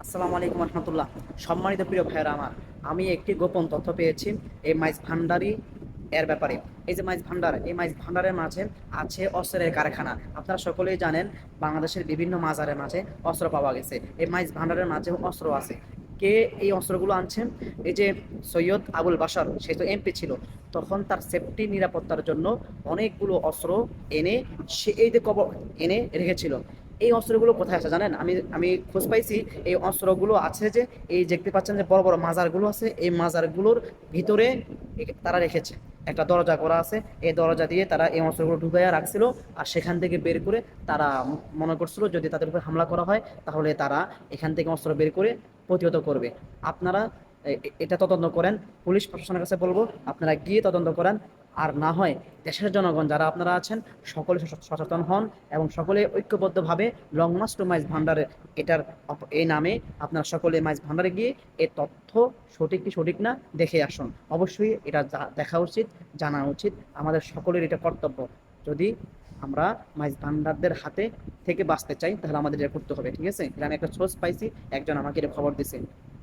আসসালামু আলাইকুম রহমতুল্লাহ। সম্মানিত প্রিয় ভাইয়েরা আমার, আমি একটি গোপন তথ্য পেয়েছি এই মাইজ ভান্ডারি এর ব্যাপারে। এই যে মাইজ ভান্ডার, এই মাইজ ভান্ডারের মাঝে আছে অস্ত্রের কারখানা। আপনারা সকলেই জানেন বাংলাদেশের বিভিন্ন মাজারের মাঝে অস্ত্র পাওয়া গেছে। এই মাইজ ভান্ডারের মাঝে অস্ত্র আছে। কে এই অস্ত্রগুলো আনছেন? এই যে সৈয়দ আবুল বাশার, সে তো এমপি ছিল, তখন তার সেফটি নিরাপত্তার জন্য অনেকগুলো অস্ত্র এনে সে এই যে এনে রেখেছিল। এই অস্ত্রগুলো কোথায় আছে জানেন? আমি আমি খোঁজ পাইছি এই অস্ত্রগুলো আছে যে এই দেখতে পাচ্ছেন যে বড় বড় মাজারগুলো আছে, এই মাজারগুলোর ভিতরে তারা রেখেছে। একটা দরজা করা আছে, এই দরজা দিয়ে তারা এই অস্ত্রগুলো ঢুকাইয়া রাখছিল। আর সেখান থেকে বের করে তারা মনে করছিল যদি তাদের উপর হামলা করা হয় তাহলে তারা এখান থেকে অস্ত্র বের করে প্রতিহত করবে। আপনারা এটা তদন্ত করেন, পুলিশ প্রশাসনের কাছে বলবো আপনারা গিয়ে তদন্ত করেন। আর না হয় দেশের জনগণ যারা আপনারা আছেন সকলে সচেতন হন এবং সকলে ঐক্যবদ্ধভাবে লং মার্চ টু মাইজ ভান্ডারে এটার এই নামে আপনারা সকলে মাইজ ভান্ডারে গিয়ে এই তথ্য সঠিক কি সঠিক না দেখে আসুন। অবশ্যই এটা দেখা উচিত, জানা উচিত, আমাদের সকলের এটা কর্তব্য। যদি আমরা মাইজ ভান্ডারদের হাতে থেকে বাঁচতে চাই তাহলে আমাদের এটা করতে হবে। ঠিক আছে, এটা আমি একটা সোর্স পাইছি, একজন আমাকে এটা খবর দিছে।